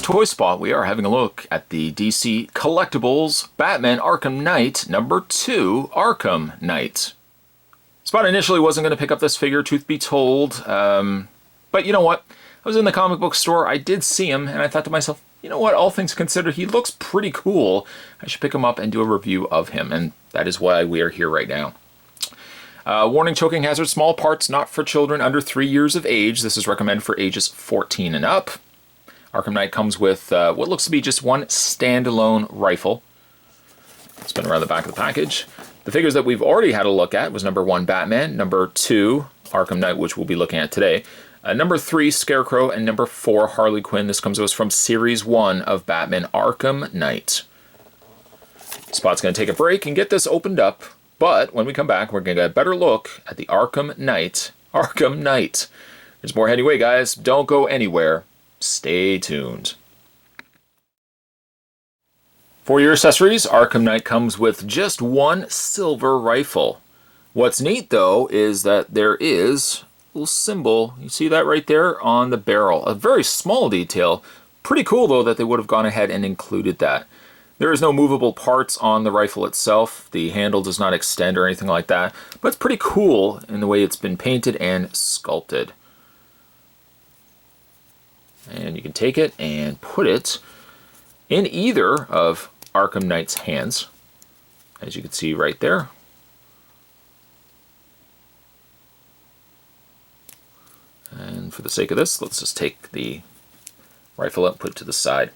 Toy Spot, we are having a look at the DC Collectibles Batman Arkham Knight #2 Arkham Knight. Spot initially wasn't going to pick up this figure, truth be told, but you know what? I was in the comic book store, I did see him, and I thought to myself, you know what, all things considered, he looks pretty cool. I should pick him up and do a review of him, and that is why we are here right now. Warning, choking hazard, small parts, not for children under 3 years of age. This is recommended for ages 14 and up. Arkham Knight comes with what looks to be just one standalone rifle. Spin around the back of the package. The figures that we've already had a look at was #1 Batman, #2 Arkham Knight, which we'll be looking at today, #3 Scarecrow, and #4 Harley Quinn. This comes to us from Series 1 of Batman Arkham Knight. Spot's going to take a break and get this opened up, but when we come back, we're going to get a better look at the Arkham Knight. Arkham Knight. There's more heading way, guys. Don't go anywhere. Stay tuned. For your accessories, Arkham Knight comes with just one silver rifle. What's neat, though, is that there is a little symbol. You see that right there on the barrel. A very small detail. Pretty cool, though, that they would have gone ahead and included that. There is no movable parts on the rifle itself. The handle does not extend or anything like that. But it's pretty cool in the way it's been painted and sculpted. And you can take it and put it in either of Arkham Knight's hands, as you can see right there. And for the sake of this, let's just take the rifle up and put it to the side.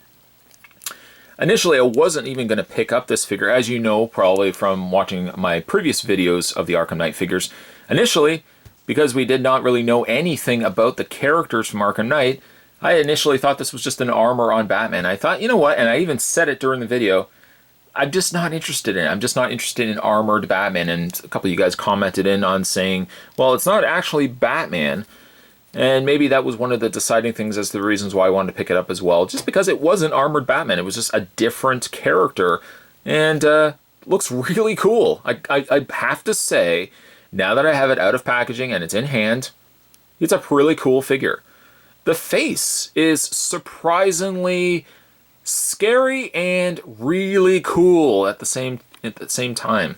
Initially, I wasn't even going to pick up this figure, as you know probably from watching my previous videos of the Arkham Knight figures. Initially, because we did not really know anything about the characters from Arkham Knight, I initially thought this was just an armor on Batman. I thought, you know what, and I even said it during the video, I'm just not interested in it. I'm just not interested in armored Batman. And a couple of you guys commented in on saying, well, it's not actually Batman. And maybe that was one of the deciding things as the reasons why I wanted to pick it up as well. Just because it wasn't armored Batman. It was just a different character. And looks really cool. I have to say, now that I have it out of packaging and it's in hand, it's a really cool figure. The face is surprisingly scary and really cool at the same time.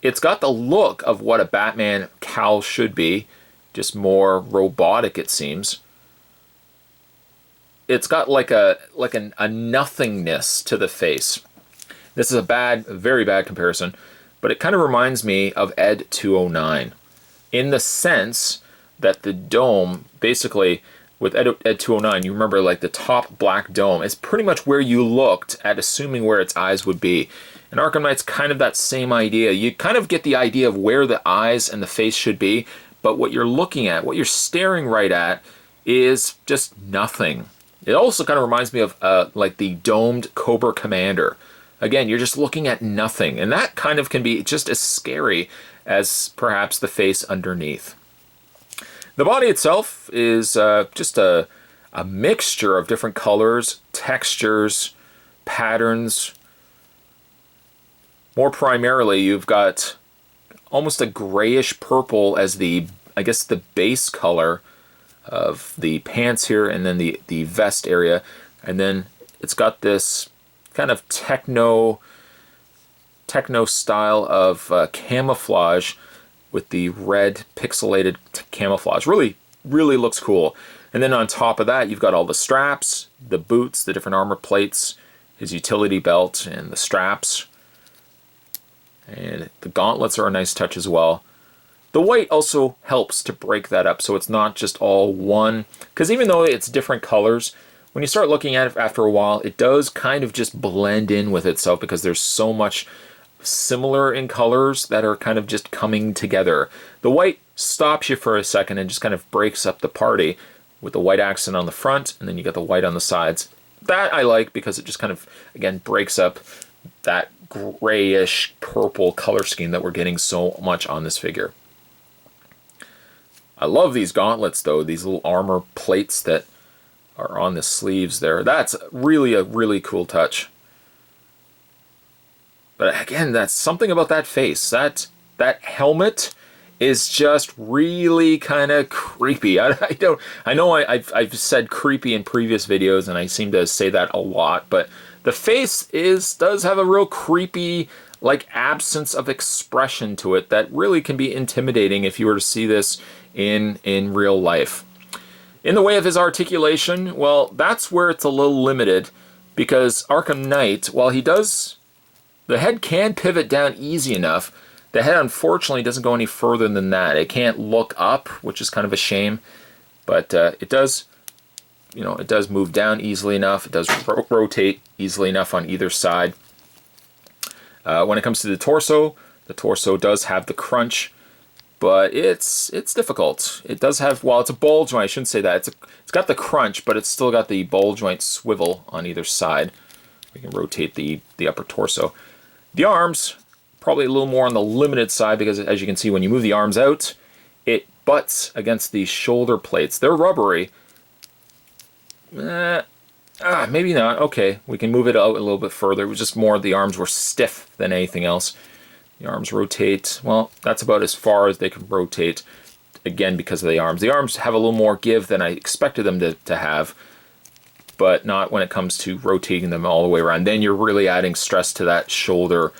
It's got the look of what a Batman cowl should be, just more robotic it seems. It's got like a nothingness to the face. This is a very bad comparison, but it kind of reminds me of Ed 209 in the sense that the dome, basically, with Ed 209, you remember like the top black dome, is pretty much where you looked at assuming where its eyes would be. And Arkham Knight's kind of that same idea. You kind of get the idea of where the eyes and the face should be, but what you're looking at, what you're staring right at, is just nothing. It also kind of reminds me of like the domed Cobra Commander. Again, you're just looking at nothing, and that kind of can be just as scary as perhaps the face underneath. The body itself is just a mixture of different colors, textures, patterns. More primarily, you've got almost a grayish purple as I guess the base color of the pants here, and then the vest area. And then it's got this kind of techno style of camouflage with the red pixelated camouflage. Really, really looks cool. And then on top of that, you've got all the straps, the boots, the different armor plates, his utility belt, and the straps. And the gauntlets are a nice touch as well. The white also helps to break that up, so it's not just all one. Because even though it's different colors, when you start looking at it after a while, it does kind of just blend in with itself because there's so much similar in colors that are kind of just coming together. The white stops you for a second and just kind of breaks up the party with the white accent on the front, and then you got the white on the sides. That I like because it just kind of, again, breaks up that grayish purple color scheme that we're getting so much on this figure. I love these gauntlets though, these little armor plates that are on the sleeves there. That's really a really cool touch. But again, that's something about that face. That helmet is just really kind of creepy. I know I've said creepy in previous videos, and I seem to say that a lot, but the face does have a real creepy, like, absence of expression to it that really can be intimidating if you were to see this in real life. In the way of his articulation, well, that's where it's a little limited, because Arkham Knight, while the head can pivot down easy enough, the head unfortunately doesn't go any further than that. It can't look up, which is kind of a shame, but it does, it does move down easily enough. It does rotate easily enough on either side. When it comes to the torso does have the crunch, but it's difficult. It does have, while it's a ball joint, I shouldn't say that. It's got the crunch, but it's still got the ball joint swivel on either side. We can rotate the upper torso. The arms, probably a little more on the limited side, because as you can see, when you move the arms out, it butts against the shoulder plates. They're rubbery. Maybe not. Okay, we can move it out a little bit further. It was just more the arms were stiff than anything else. The arms rotate, well, that's about as far as they can rotate, again, because of the arms. The arms have a little more give than I expected them to have, but not when it comes to rotating them all the way around. Then you're really adding stress to that shoulder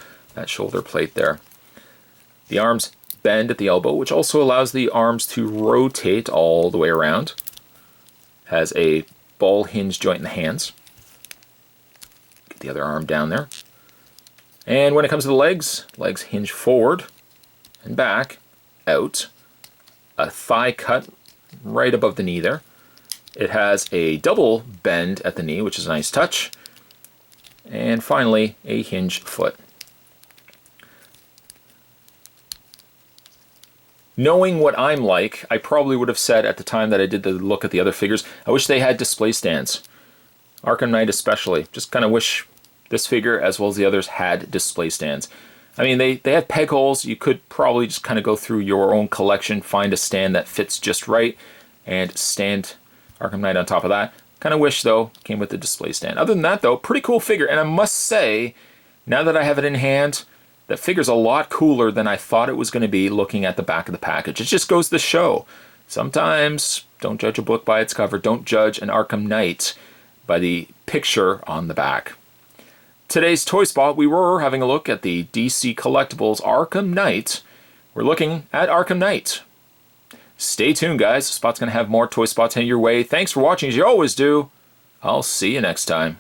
plate there. The arms bend at the elbow, which also allows the arms to rotate all the way around. Has a ball hinge joint in the hands. Get the other arm down there. And when it comes to the legs hinge forward and back, out. A thigh cut right above the knee there. It has a double bend at the knee, which is a nice touch. And finally, a hinge foot. Knowing what I'm like, I probably would have said at the time that I did the look at the other figures, I wish they had display stands. Arkham Knight especially. Just kind of wish this figure, as well as the others, had display stands. I mean, they have peg holes. You could probably just kind of go through your own collection, find a stand that fits just right, and stand Arkham Knight on top of that. Kind of wish, though, came with the display stand. Other than that, though, pretty cool figure. And I must say, now that I have it in hand, that figure's a lot cooler than I thought it was going to be looking at the back of the package. It just goes to show. Sometimes, don't judge a book by its cover. Don't judge an Arkham Knight by the picture on the back. Today's Toy Spot, we were having a look at the DC Collectibles Arkham Knight. We're looking at Arkham Knight. Stay tuned, guys. Spot's going to have more Toy Spots heading your way. Thanks for watching, as you always do. I'll see you next time.